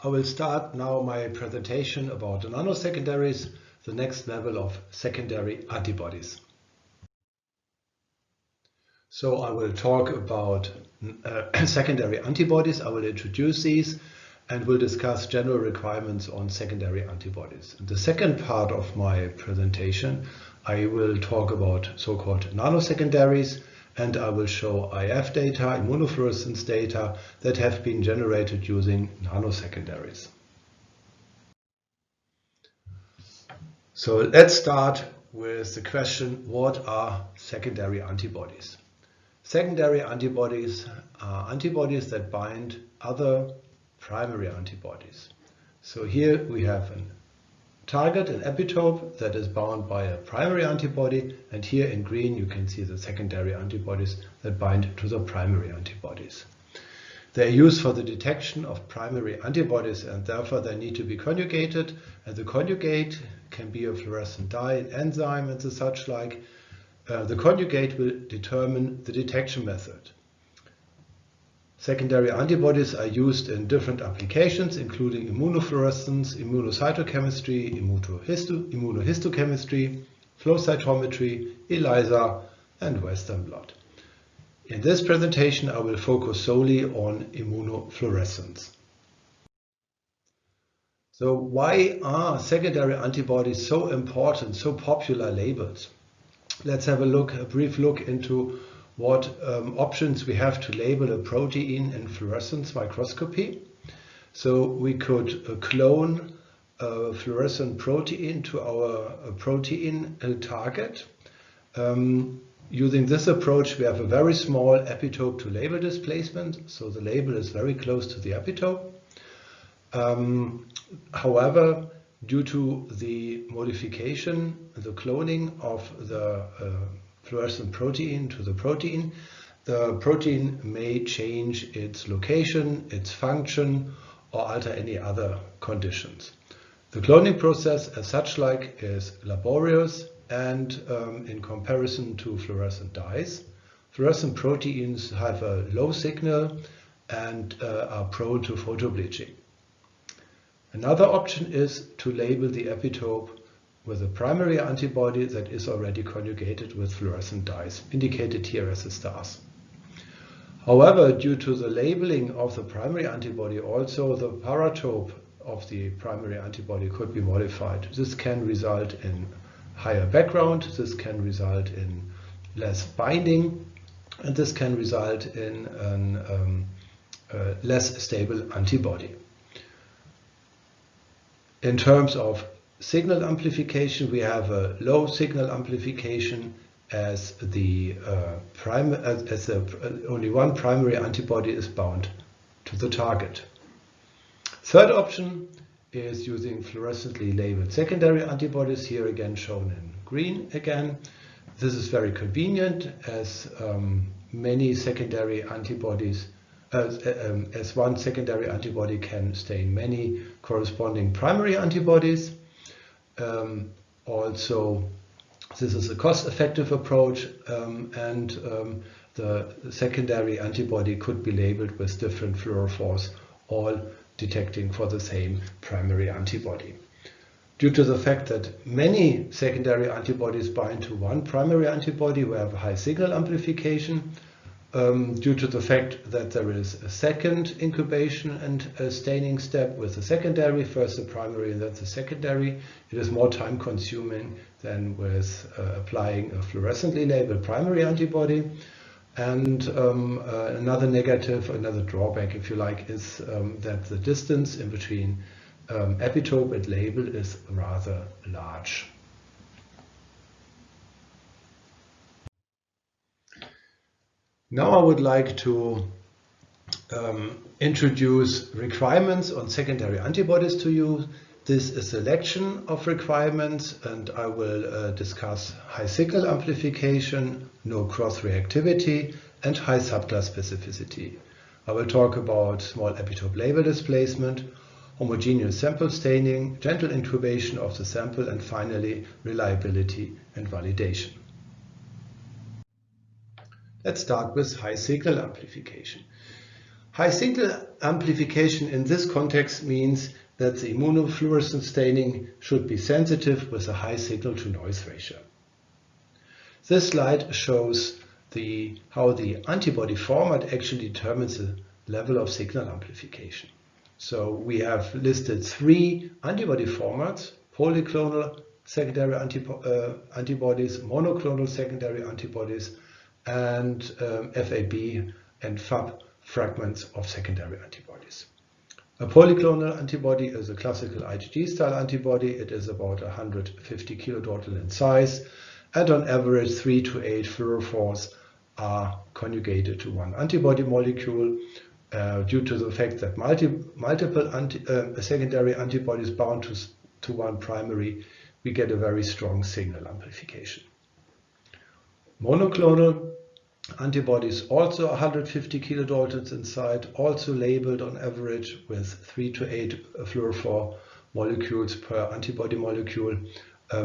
I will start now my presentation about the nano-secondaries, the next level of secondary antibodies. So I will talk about secondary antibodies. I will introduce these and will discuss general requirements on secondary antibodies. In the second part of my presentation, I will talk about so-called nano-secondaries, and I will show IF data, immunofluorescence data that have been generated using nano-secondaries. So let's start with the question, what are secondary antibodies? Secondary antibodies are antibodies that bind other primary antibodies. So here we have a target, an epitope that is bound by a primary antibody, and here in green you can see the secondary antibodies that bind to the primary antibodies. They are used for the detection of primary antibodies, and therefore they need to be conjugated, and the conjugate can be a fluorescent dye, an enzyme and the such like. The conjugate will determine the detection method. Secondary antibodies are used in different applications, including immunofluorescence, immunocytochemistry, immunohistochemistry, flow cytometry, ELISA, and Western blot. In this presentation, I will focus solely on immunofluorescence. So why are secondary antibodies so important, so popular labeled? Let's have a brief look into what options we have to label a protein in fluorescence microscopy. So we could clone a fluorescent protein to our protein target. Using this approach, we have a very small epitope to label displacement, so the label is very close to the epitope. However, due to the modification, the cloning of the fluorescent protein to the protein may change its location, its function, or alter any other conditions. The cloning process as such is laborious and in comparison to fluorescent dyes, fluorescent proteins have a low signal and are prone to photobleaching. Another option is to label the epitope with a primary antibody that is already conjugated with fluorescent dyes, indicated here as the stars. However, due to the labeling of the primary antibody, also the paratope of the primary antibody could be modified. This can result in higher background, this can result in less binding, and this can result in a less stable antibody. In terms of signal amplification, we have a low signal amplification as only one primary antibody is bound to the target. Third option is using fluorescently labeled secondary antibodies, here again shown in green again. This is very convenient as many secondary antibodies as one secondary antibody can stain many corresponding primary antibodies. Also, this is a cost-effective approach, and the secondary antibody could be labeled with different fluorophores, all detecting for the same primary antibody. Due to the fact that many secondary antibodies bind to one primary antibody, we have a high signal amplification. Due to the fact that there is a second incubation and a staining step with the secondary, first the primary and then the secondary, it is more time consuming than with applying a fluorescently labeled primary antibody. And another drawback, if you like, is that the distance in between epitope and label is rather large. Now I would like to introduce requirements on secondary antibodies to you. This is a selection of requirements, and I will discuss high signal amplification, no cross-reactivity, and high subclass specificity. I will talk about small epitope-label displacement, homogeneous sample staining, gentle incubation of the sample, and finally reliability and validation. Let's start with high signal amplification. High signal amplification in this context means that the immunofluorescence staining should be sensitive with a high signal-to-noise ratio. This slide shows how the antibody format actually determines the level of signal amplification. So we have listed 3 antibody formats: polyclonal secondary antibodies, monoclonal secondary antibodies, and FAB and FAB fragments of secondary antibodies. A polyclonal antibody is a classical IgG style antibody. It is about 150 kilodalton in size, and on average 3 to 8 fluorophores are conjugated to one antibody molecule. Due to the fact that multiple secondary antibodies bound to one primary, we get a very strong signal amplification. Monoclonal antibodies, also 150 kilodaltons inside, also labeled on average with 3 to 8 fluorophore molecules per antibody molecule.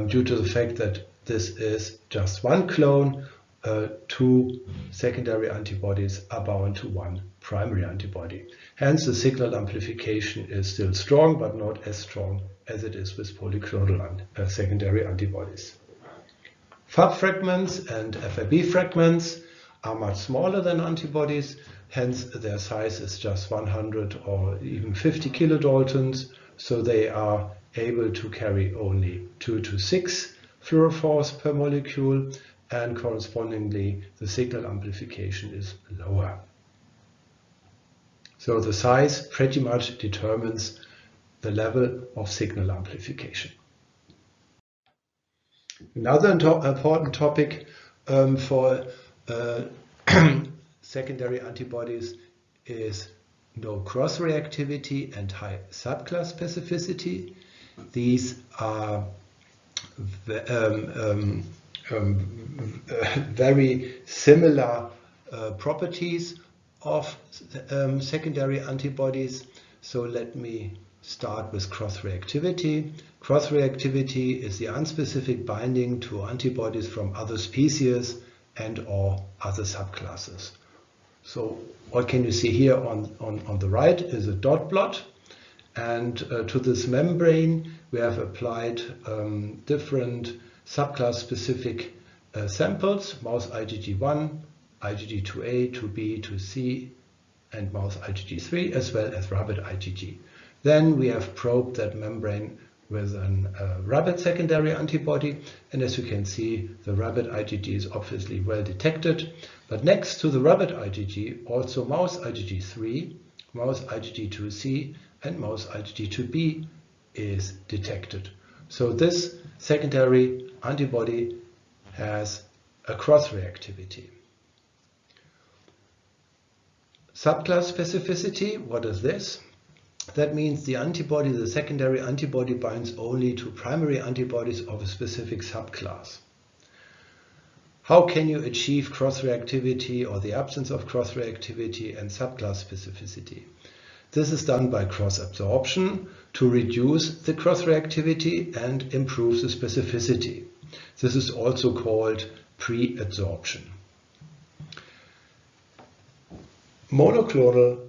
Due to the fact that this is just one clone, 2 secondary antibodies are bound to one primary antibody. Hence, the signal amplification is still strong, but not as strong as it is with polyclonal secondary antibodies. FAB fragments and FAB fragments are much smaller than antibodies, hence their size is just 100 or even 50 kilodaltons, so they are able to carry only 2 to 6 fluorophores per molecule, and correspondingly the signal amplification is lower. So the size pretty much determines the level of signal amplification. Another important topic for secondary antibodies is no cross-reactivity and high subclass specificity. These are very similar properties of secondary antibodies. So let me start with cross-reactivity. Cross-reactivity is the unspecific binding to antibodies from other species and or other subclasses. So what can you see here on the right is a dot plot, and to this membrane we have applied different subclass-specific samples: mouse IgG1, IgG2A, 2B, 2C, and mouse IgG3, as well as rabbit IgG. Then we have probed that membrane with a rabbit secondary antibody, and as you can see, the rabbit IgG is obviously well detected. But next to the rabbit IgG, also mouse IgG3, mouse IgG2C, and mouse IgG2B is detected. So this secondary antibody has a cross-reactivity. Subclass specificity, what is this? That means the antibody, the secondary antibody, binds only to primary antibodies of a specific subclass. How can you achieve cross-reactivity or the absence of cross-reactivity and subclass specificity? This is done by cross-absorption to reduce the cross-reactivity and improve the specificity. This is also called pre-adsorption. Monoclonal,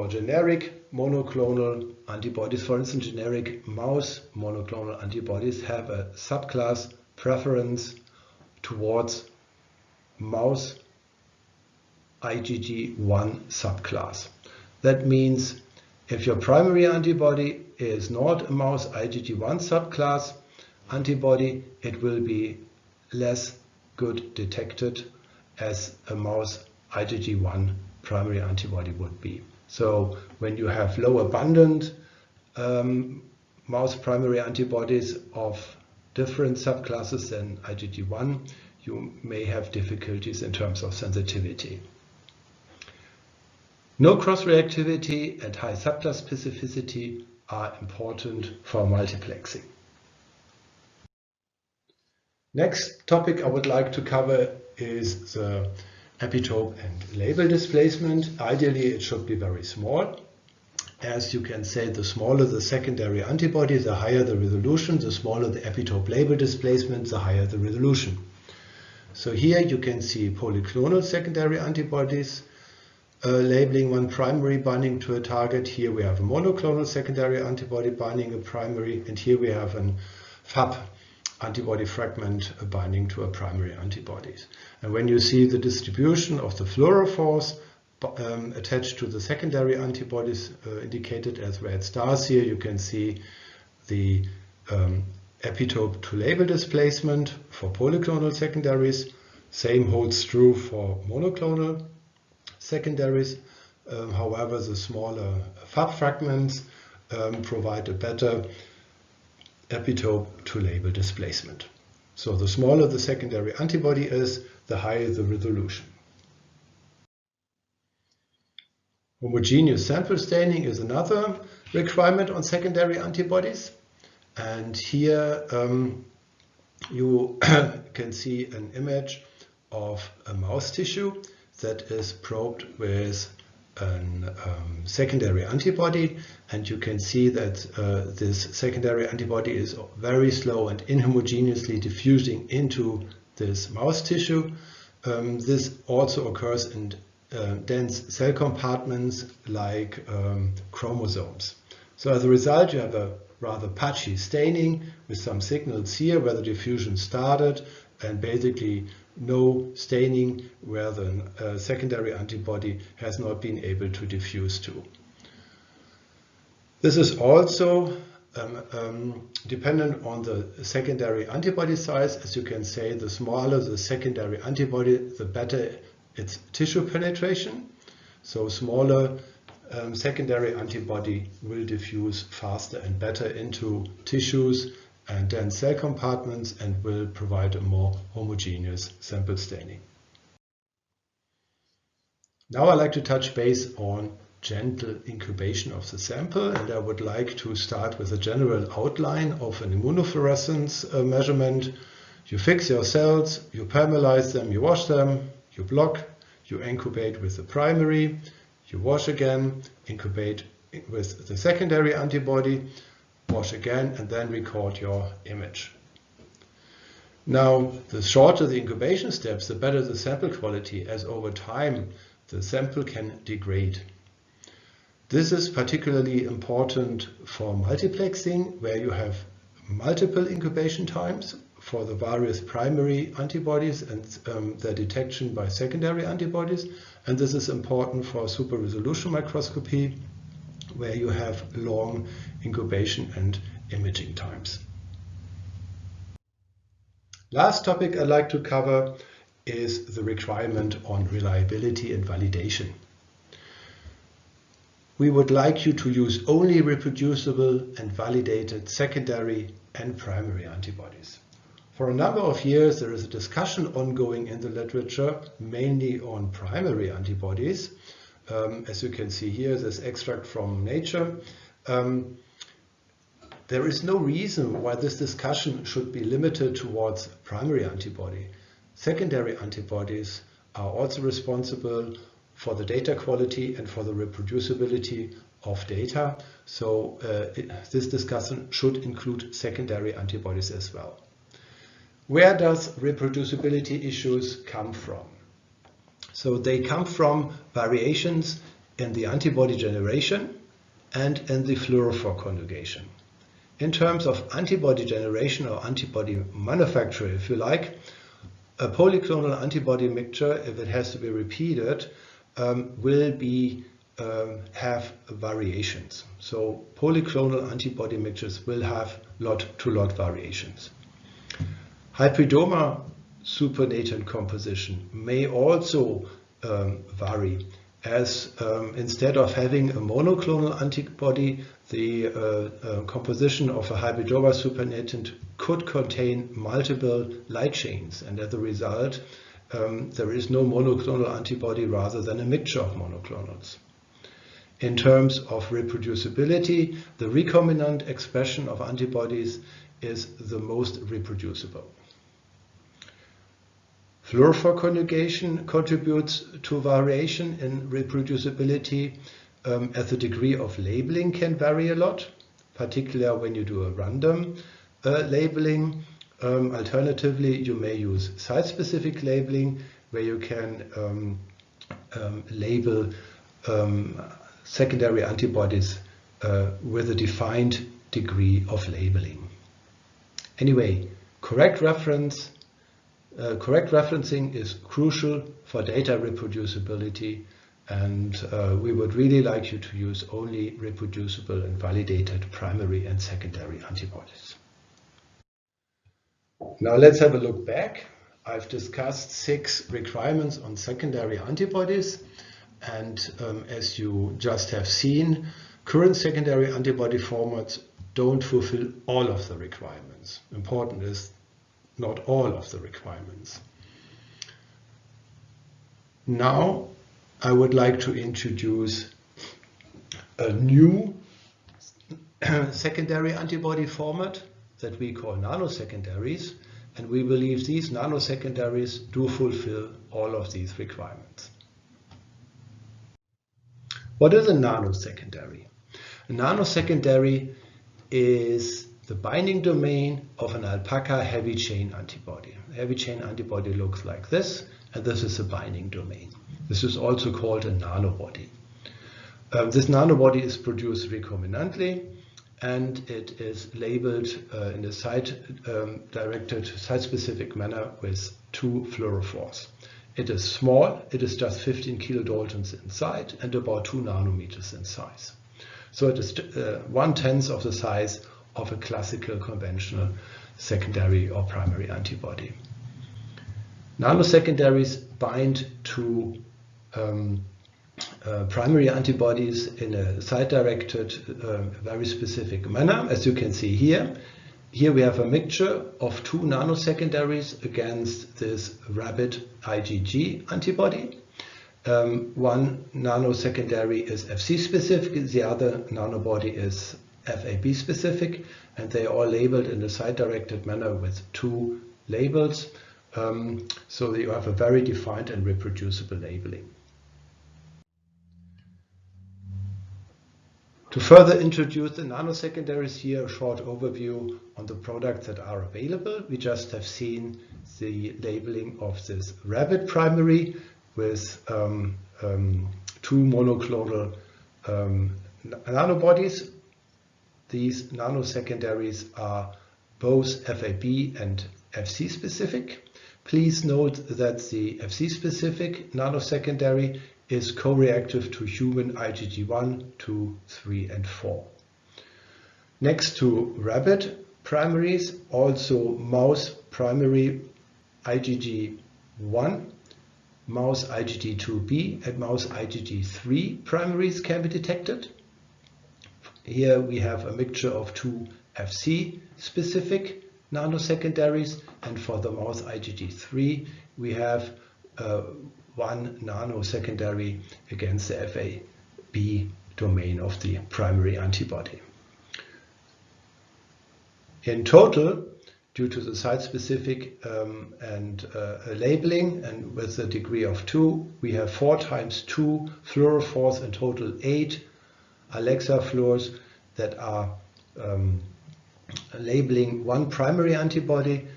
generic monoclonal antibodies, for instance, generic mouse monoclonal antibodies, have a subclass preference towards mouse IgG1 subclass. That means if your primary antibody is not a mouse IgG1 subclass antibody, it will be less good detected as a mouse IgG1 primary antibody would be. So when you have low abundant mouse primary antibodies of different subclasses than IgG1, you may have difficulties in terms of sensitivity. No cross-reactivity and high subclass specificity are important for multiplexing. Next topic I would like to cover is the epitope and label displacement. Ideally, it should be very small. As you can say, the smaller the secondary antibody, the higher the resolution. The smaller the epitope-label displacement, the higher the resolution. So here you can see polyclonal secondary antibodies. labeling one primary binding to a target. Here we have a monoclonal secondary antibody binding a primary, and here we have an Fab antibody fragment binding to a primary antibodies. And when you see the distribution of the fluorophores attached to the secondary antibodies indicated as red stars here, you can see the epitope-to-label displacement for polyclonal secondaries. Same holds true for monoclonal secondaries. However, the smaller Fab fragments provide a better epitope-to-label displacement. So the smaller the secondary antibody is, the higher the resolution. Homogeneous sample staining is another requirement on secondary antibodies. And here you can see an image of a mouse tissue that is probed with a secondary antibody, and you can see that this secondary antibody is very slow and inhomogeneously diffusing into this mouse tissue. This also occurs in dense cell compartments like chromosomes. So as a result, you have a rather patchy staining with some signals here where the diffusion started, and basically no staining where the secondary antibody has not been able to diffuse to. This is also dependent on the secondary antibody size. As you can say, the smaller the secondary antibody, the better its tissue penetration. So smaller secondary antibody will diffuse faster and better into tissues and dense cell compartments and will provide a more homogeneous sample staining. Now I'd like to touch base on gentle incubation of the sample, and I would like to start with a general outline of an immunofluorescence measurement. You fix your cells, you permeabilize them, you wash them, you block, you incubate with the primary, you wash again, incubate with the secondary antibody, wash again, and then record your image. Now, the shorter the incubation steps, the better the sample quality, as over time the sample can degrade. This is particularly important for multiplexing, where you have multiple incubation times for the various primary antibodies and their detection by secondary antibodies. And this is important for super resolution microscopy, where you have long incubation and imaging times. Last topic I'd like to cover is the requirement on reliability and validation. We would like you to use only reproducible and validated secondary and primary antibodies. For a number of years, there is a discussion ongoing in the literature, mainly on primary antibodies. As you can see here, this extract from Nature. There is no reason why this discussion should be limited towards primary antibody. Secondary antibodies are also responsible for the data quality and for the reproducibility of data. So this discussion should include secondary antibodies as well. Where does reproducibility issues come from? So they come from variations in the antibody generation and in the fluorophore conjugation. In terms of antibody generation or antibody manufacture, if you like, a polyclonal antibody mixture, if it has to be repeated, will have variations. So polyclonal antibody mixtures will have lot-to-lot variations. Hybridoma supernatant composition may also vary, as instead of having a monoclonal antibody, the composition of a hybridoma supernatant could contain multiple light chains, and as a result there is no monoclonal antibody rather than a mixture of monoclonals. In terms of reproducibility, the recombinant expression of antibodies is the most reproducible. Fluorophore conjugation contributes to variation in reproducibility, as the degree of labeling can vary a lot, particularly when you do a random labeling. Alternatively, you may use site-specific labeling, where you can label secondary antibodies with a defined degree of labeling. Anyway, correct referencing is crucial for data reproducibility, and we would really like you to use only reproducible and validated primary and secondary antibodies. Now let's have a look back. I've discussed 6 requirements on secondary antibodies, and as you just have seen, current secondary antibody formats don't fulfill all of the requirements. Important is not all of the requirements. Now I would like to introduce a new secondary antibody format that we call Nano-Secondaries, and we believe these Nano-Secondaries do fulfill all of these requirements. What is a Nano-Secondary? A Nano-Secondary is the binding domain of an Alpaca heavy chain antibody. A heavy chain antibody looks like this, and this is a binding domain. This is also called a nanobody. This nanobody is produced recombinantly, and it is labeled in a site-directed, site-specific manner with 2 fluorophores. It is small, it is just 15 kilodaltons in size and about 2 nanometers in size. So it is 1/10 of the size of a classical conventional secondary or primary antibody. Nano-secondaries bind to primary antibodies in a site-directed, very specific manner, as you can see here. Here we have a mixture of 2 nano-secondaries against this rabbit IgG antibody. One nano-secondary is Fc specific, the other nanobody is Fab specific, and they are all labeled in a site-directed manner with 2 labels, so that you have a very defined and reproducible labeling. To further introduce the nano-secondaries, here a short overview on the products that are available. We just have seen the labeling of this rabbit primary with 2 monoclonal nanobodies. These nano-secondaries are both Fab and Fc specific. Please note that the Fc specific nano-secondary is co-reactive to human IgG1, 2, 3, and 4. Next to rabbit primaries, also mouse primary IgG1, mouse IgG2b, and mouse IgG3 primaries can be detected. Here we have a mixture of 2 Fc specific nano-secondaries, and for the mouse IgG3 we have 1 nano-secondary against the Fab domain of the primary antibody. In total, due to the site-specific labeling and with a degree of 2, we have 4 times 2 fluorophores, in total 8 Alexa fluors that are labeling 1 primary antibody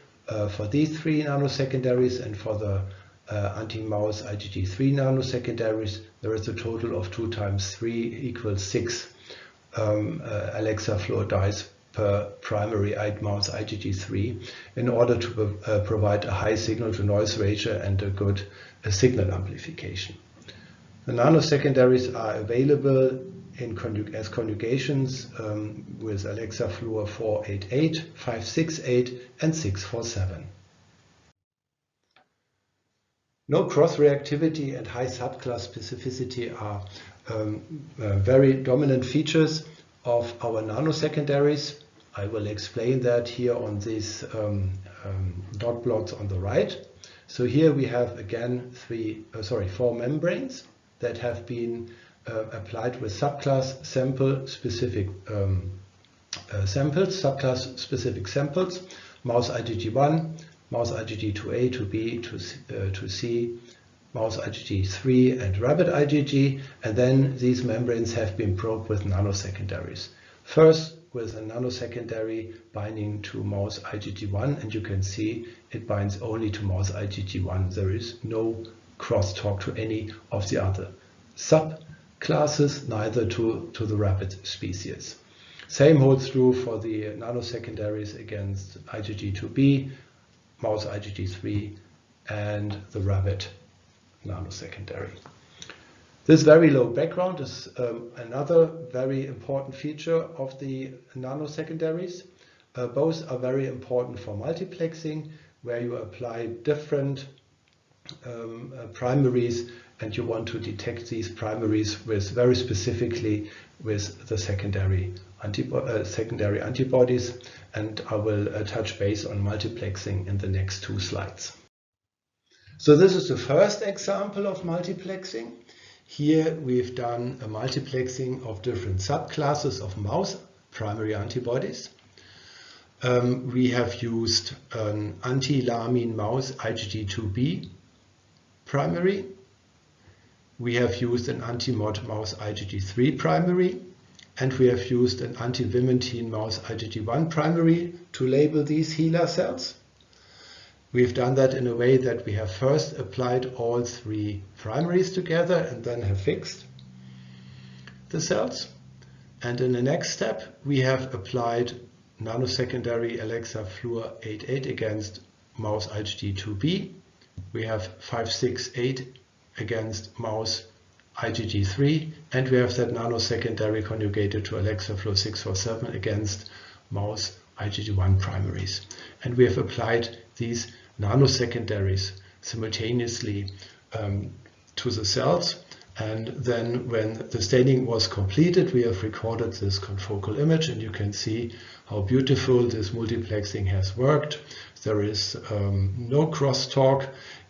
for these 3 nano-secondaries, and for the anti-mouse IgG3 nano-secondaries there is a total of 2 times 3 equals 6 Alexa fluor dyes per primary mouse IgG3 in order to provide a high signal-to-noise ratio and a good signal amplification. The nano-secondaries are available as conjugations with Alexa fluor 488, 568, and 647. No cross-reactivity and high subclass specificity are very dominant features of our nano-secondaries. I will explain that here on these dot plots on the right. So here we have again 4 membranes that have been applied with subclass specific samples, mouse IgG1, mouse IgG2A, 2B, 2C, mouse IgG3, and rabbit IgG, and then these membranes have been probed with nano-secondaries. First with a nano-secondary binding to mouse IgG1, and you can see it binds only to mouse IgG1. There is no crosstalk to any of the other subclasses, neither to the rabbit species. Same holds true for the nano-secondaries against IgG2b, mouse IgG3, and the rabbit nano-secondary. This very low background is another very important feature of the nano-secondaries. Both are very important for multiplexing, where you apply different primaries and you want to detect these primaries with very specifically with the secondary antibodies, and I will touch base on multiplexing in the next 2 slides. So this is the first example of multiplexing. Here we've done a multiplexing of different subclasses of mouse primary antibodies. We have used an anti-lamine mouse IgG2b primary. We have used an anti-mod mouse IgG3 primary, and we have used an anti-vimentin mouse IgG1 primary to label these HeLa cells. We've done that in a way that we have first applied all 3 primaries together and then have fixed the cells. And in the next step, we have applied Nano-Secondary Alexa Fluor 88 against mouse IgG2b. We have 568 against mouse IgG3, and we have that Nano-Secondary conjugated to Alexa Fluor 647 against mouse IgG1 primaries. And we have applied these nano-secondaries simultaneously to the cells. And then when the staining was completed, we have recorded this confocal image, and you can see how beautiful this multiplexing has worked. There is no crosstalk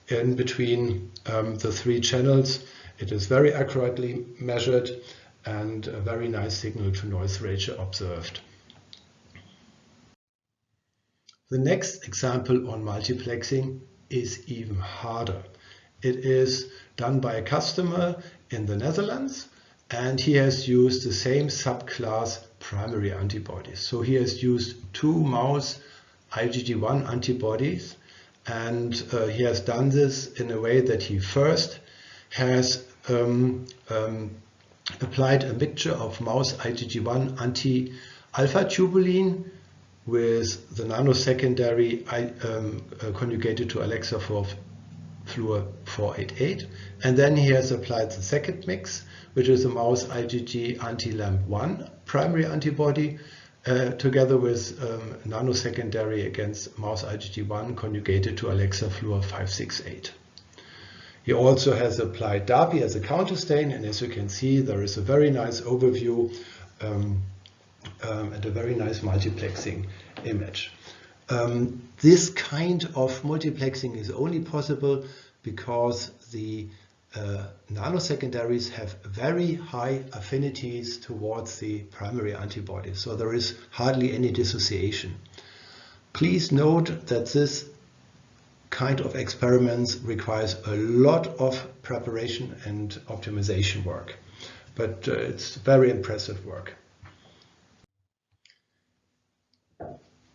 in between the 3 channels. It is very accurately measured and a very nice signal to noise ratio observed. The next example on multiplexing is even harder. It is done by a customer in the Netherlands, and he has used the same subclass primary antibodies. So he has used 2 mouse IgG1 antibodies, and he has done this in a way that he first has applied a mixture of mouse IgG1 anti-alpha tubulin with the nano-secondary conjugated to Alexa Fluor 488, and then he has applied the second mix, which is a mouse IgG anti-LAMP1 primary antibody together with nano-secondary against mouse IgG1 conjugated to Alexa Fluor 568. He also has applied DAPI as a counterstain, and as you can see, there is a very nice overview and a very nice multiplexing image. This kind of multiplexing is only possible because the nano-secondaries have very high affinities towards the primary antibody, so there is hardly any dissociation. Please note that this kind of experiments requires a lot of preparation and optimization work, but it's very impressive work.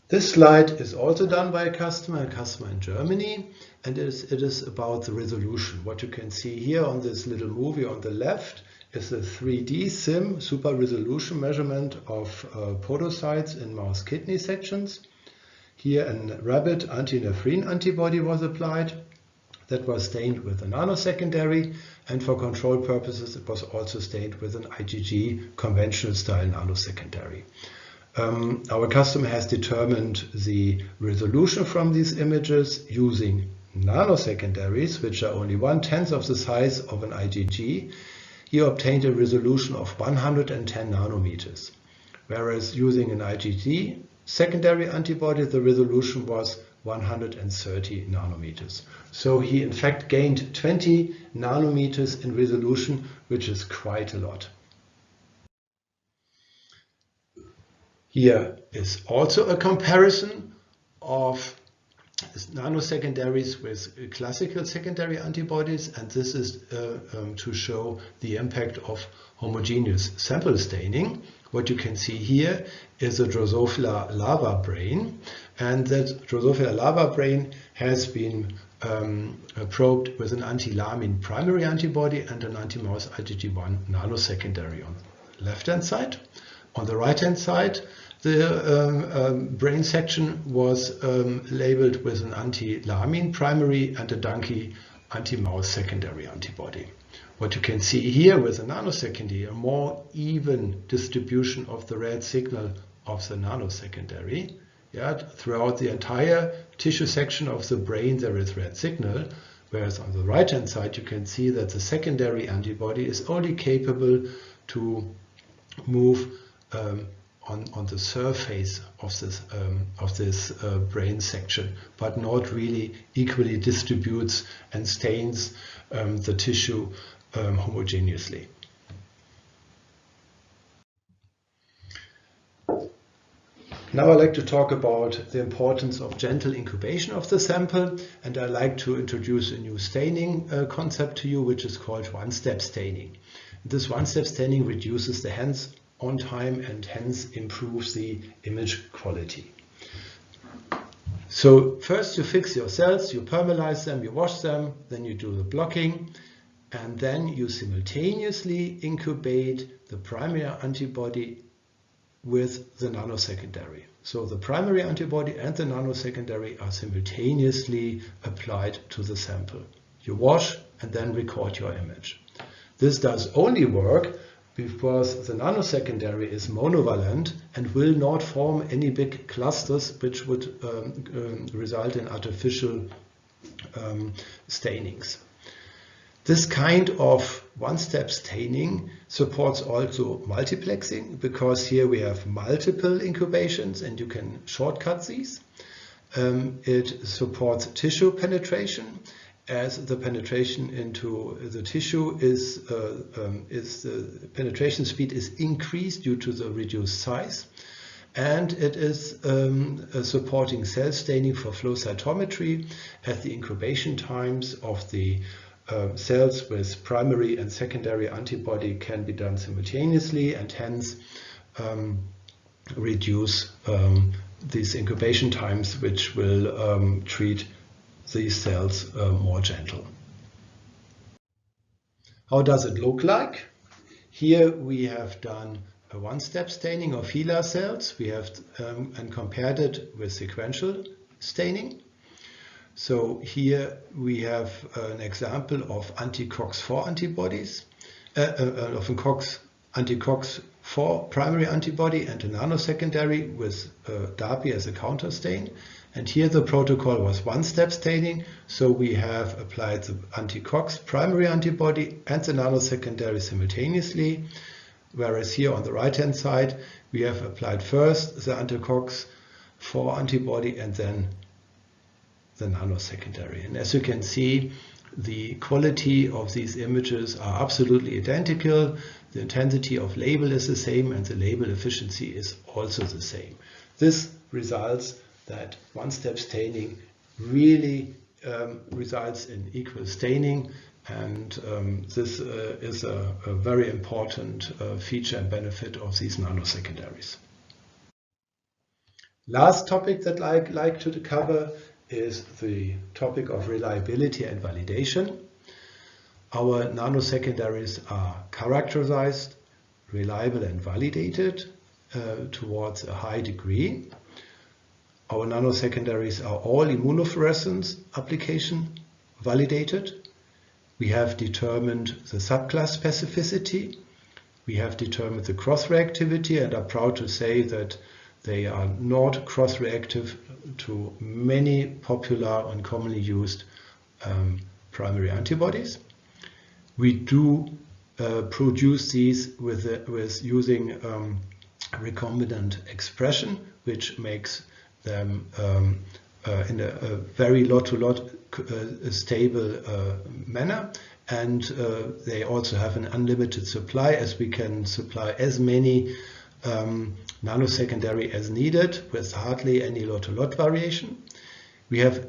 This slide is also done by a customer in Germany, and it is about the resolution. What you can see here on this little movie on the left is a 3D SIM super resolution measurement of podocytes in mouse kidney sections. Here a rabbit anti-nephrin antibody was applied that was stained with a nano-secondary, and for control purposes it was also stained with an IgG conventional style nano-secondary. Our customer has determined the resolution from these images using nano-secondaries, which are only 1/10 of the size of an IgG. He obtained a resolution of 110 nanometers, whereas using an IgG secondary antibody, the resolution was 130 nanometers. So he in fact gained 20 nanometers in resolution, which is quite a lot. Here is also a comparison of nano-secondaries with classical secondary antibodies, and this is to show the impact of homogeneous sample staining. What you can see here is a Drosophila larva brain, and that Drosophila larva brain has been probed with an anti-llamin primary antibody and an anti-mouse IgG1 nano-secondary on the left-hand side. On the right-hand side, the brain section was labeled with an anti-llamin primary and a donkey anti-mouse secondary antibody. What you can see here with the nano-secondary, a more even distribution of the red signal of the nano-secondary. Yeah, throughout the entire tissue section of the brain there is red signal, whereas on the right-hand side you can see that the secondary antibody is only capable to move on the surface of this brain section, but not really equally distributes and stains the tissue homogeneously. Now I'd like to talk about the importance of gentle incubation of the sample, and I'd like to introduce a new staining concept to you, which is called one-step staining. This one-step staining reduces the hands-on time and hence improves the image quality. So first you fix your cells, you permalyze them, you wash them, then you do the blocking, and then you simultaneously incubate the primary antibody with the nano-secondary. So the primary antibody and the nano-secondary are simultaneously applied to the sample. You wash and then record your image. This does only work because the nano-secondary is monovalent and will not form any big clusters which would result in artificial stainings. This kind of one-step staining supports also multiplexing, because here we have multiple incubations and you can shortcut these. It supports tissue penetration, as the penetration into the tissue the penetration speed is increased due to the reduced size. And it is supporting cell staining for flow cytometry, as the incubation times of the cells with primary and secondary antibody can be done simultaneously, and hence reduce these incubation times, which will treat these cells more gentle. How does it look like? Here we have done a one-step staining of HeLa cells. We have and compared it with sequential staining. So here we have an example of anti-COX-4 antibodies, of a anti-COX-4 primary antibody and a nano-secondary with DAPI as a counter stain. And here the protocol was one-step staining, so we have applied the anti-COX primary antibody and the nano-secondary simultaneously, whereas here on the right-hand side we have applied first the anti-COX-4 antibody and then the nano-secondary. And as you can see, the quality of these images are absolutely identical. The intensity of label is the same and the label efficiency is also the same. This results that one-step staining really results in equal staining, and this is a very important feature and benefit of these nano-secondaries. Last topic that I'd like to cover is the topic of reliability and validation. Our nano-secondaries are characterized, reliable and validated towards a high degree. Our nano-secondaries are all immunofluorescence application validated. We have determined the subclass specificity. We have determined the cross-reactivity and are proud to say that they are not cross-reactive to many popular and commonly used primary antibodies. We do produce these with using recombinant expression, which makes them in a very lot-to-lot stable manner, and they also have an unlimited supply, as we can supply as many nano-secondary as needed with hardly any lot-to-lot variation. We have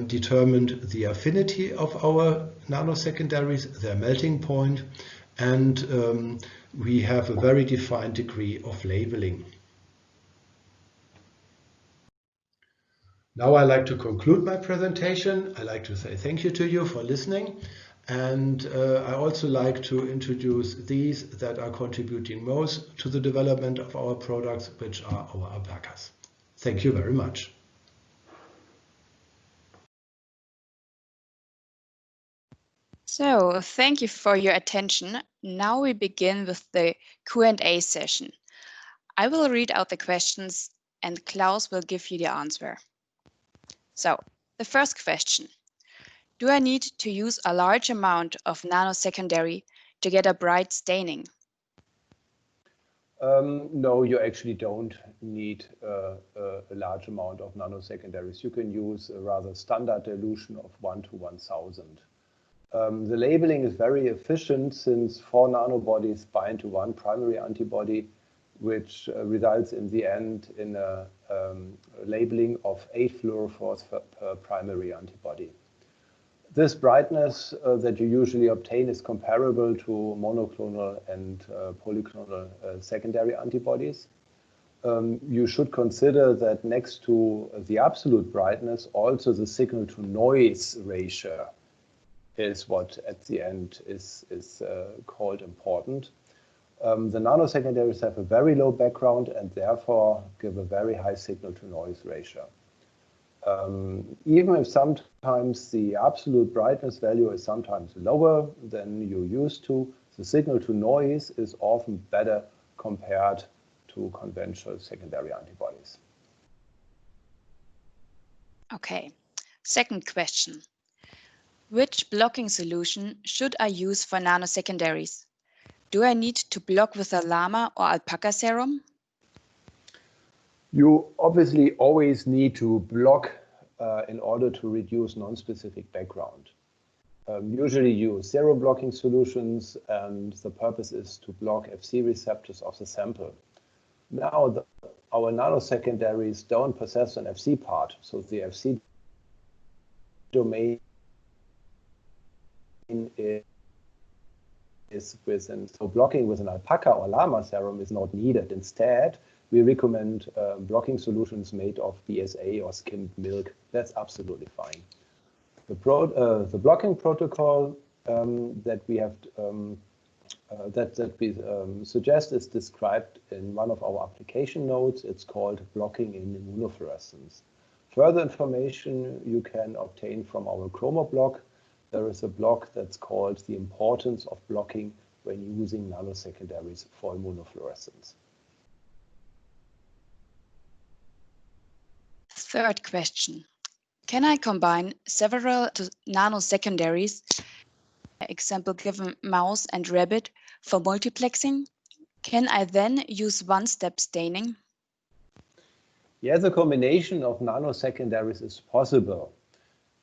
determined the affinity of our nano-secondaries, their melting point, and we have a very defined degree of labeling. Now I'd like to conclude my presentation. I'd like to say thank you to you for listening. And I also like to introduce these that are contributing most to the development of our products, which are our Alpacas. Thank you very much. So, thank you for your attention. Now we begin with the Q&A session. I will read out the questions and Klaus will give you the answer. So, the first question. Do I need to use a large amount of nano-secondary to get a bright staining? No, you actually don't need a large amount of nano-secondaries. You can use a rather standard dilution of 1 to 1000. The labeling is very efficient since 4 nanobodies bind to 1 primary antibody, which results in the end in a labeling of 8 fluorophores per primary antibody. This brightness that you usually obtain is comparable to monoclonal and polyclonal secondary antibodies. You should consider that next to the absolute brightness, also the signal-to-noise ratio is what at the end is called important. The nano-secondaries have a very low background and therefore give a very high signal-to-noise ratio. Even if sometimes the absolute brightness value is sometimes lower than you used to, the signal-to-noise is often better compared to conventional secondary antibodies. Okay, second question. Which blocking solution should I use for nano-secondaries? Do I need to block with a llama or alpaca serum? You obviously always need to block in order to reduce non-specific background. Usually use serum blocking solutions, and the purpose is to block Fc receptors of the sample. Now, our nano-secondaries don't possess an Fc part, so the Fc domain is within. So blocking with an alpaca or llama serum is not needed. Instead, we recommend blocking solutions made of BSA or skimmed milk. That's absolutely fine. The blocking protocol that we have suggest is described in one of our application notes. It's called blocking in immunofluorescence. Further information you can obtain from our ChromoBlock. There is a block that's called the importance of blocking when using nano-secondaries for immunofluorescence. Third question. Can I combine several nano-secondaries, example given mouse and rabbit, for multiplexing? Can I then use one-step staining? Yes, a combination of nano-secondaries is possible.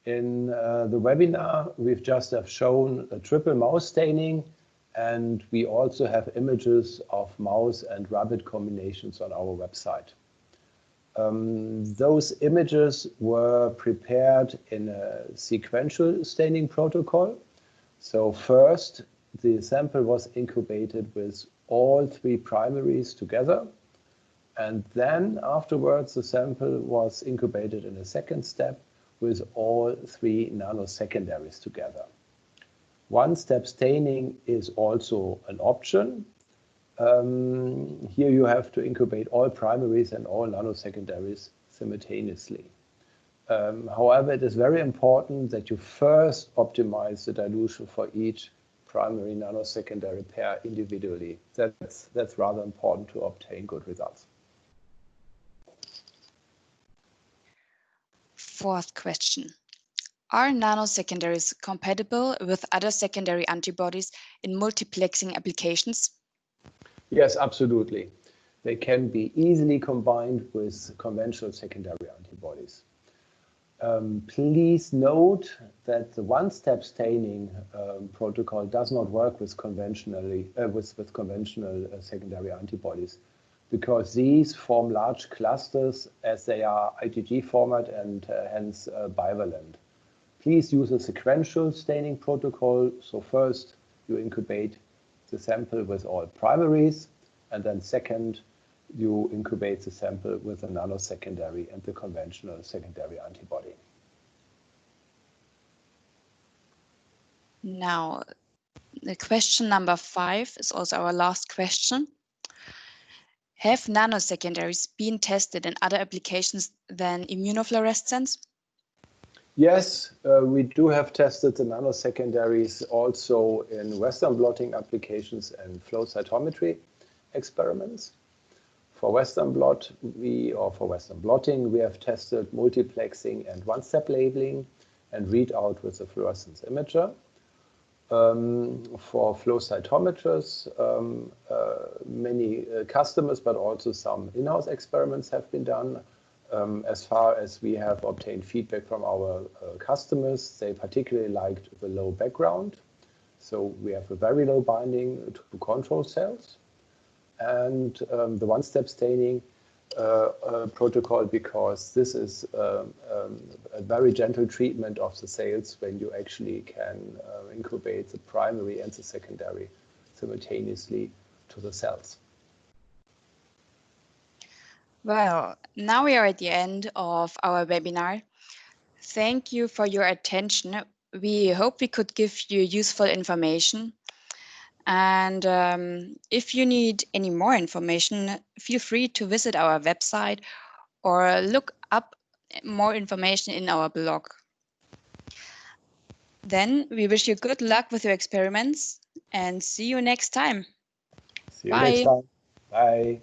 In the webinar, we've just shown a triple mouse staining, and we also have images of mouse and rabbit combinations on our website. Those images were prepared in a sequential staining protocol. So first, the sample was incubated with all 3 primaries together. And then afterwards, the sample was incubated in a second step with all 3 nano-secondaries together. One-step staining is also an option. Here you have to incubate all primaries and all nano-secondaries simultaneously. However, it is very important that you first optimize the dilution for each primary nano-secondary pair individually. That's rather important to obtain good results. Fourth question. Are nano-secondaries compatible with other secondary antibodies in multiplexing applications? Yes, absolutely. They can be easily combined with conventional secondary antibodies. Please note that the one-step staining protocol does not work with conventional secondary antibodies. because these form large clusters as they are IgG format and hence bivalent. Please use a sequential staining protocol. So first you incubate the sample with all primaries, and then second you incubate the sample with a nano-secondary and the conventional secondary antibody. Now, the question number 5 is also our last question. Have nano-secondaries been tested in other applications than immunofluorescence? Yes, we do have tested the nano-secondaries also in Western blotting applications and flow cytometry experiments. For Western blotting, we have tested multiplexing and one-step labeling and readout with the fluorescence imager. For flow cytometers, many customers, but also some in-house experiments have been done. As far as we have obtained feedback from our customers, they particularly liked the low background. So we have a very low binding to control cells. And the one-step staining protocol, because this is a very gentle treatment of the cells when you actually can incubate the primary and the secondary simultaneously to the cells. Well, now we are at the end of our webinar. Thank you for your attention. We hope we could give you useful information. And if you need any more information, feel free to visit our website or look up more information in our blog. Then we wish you good luck with your experiments and see you next time. See you next time. Bye.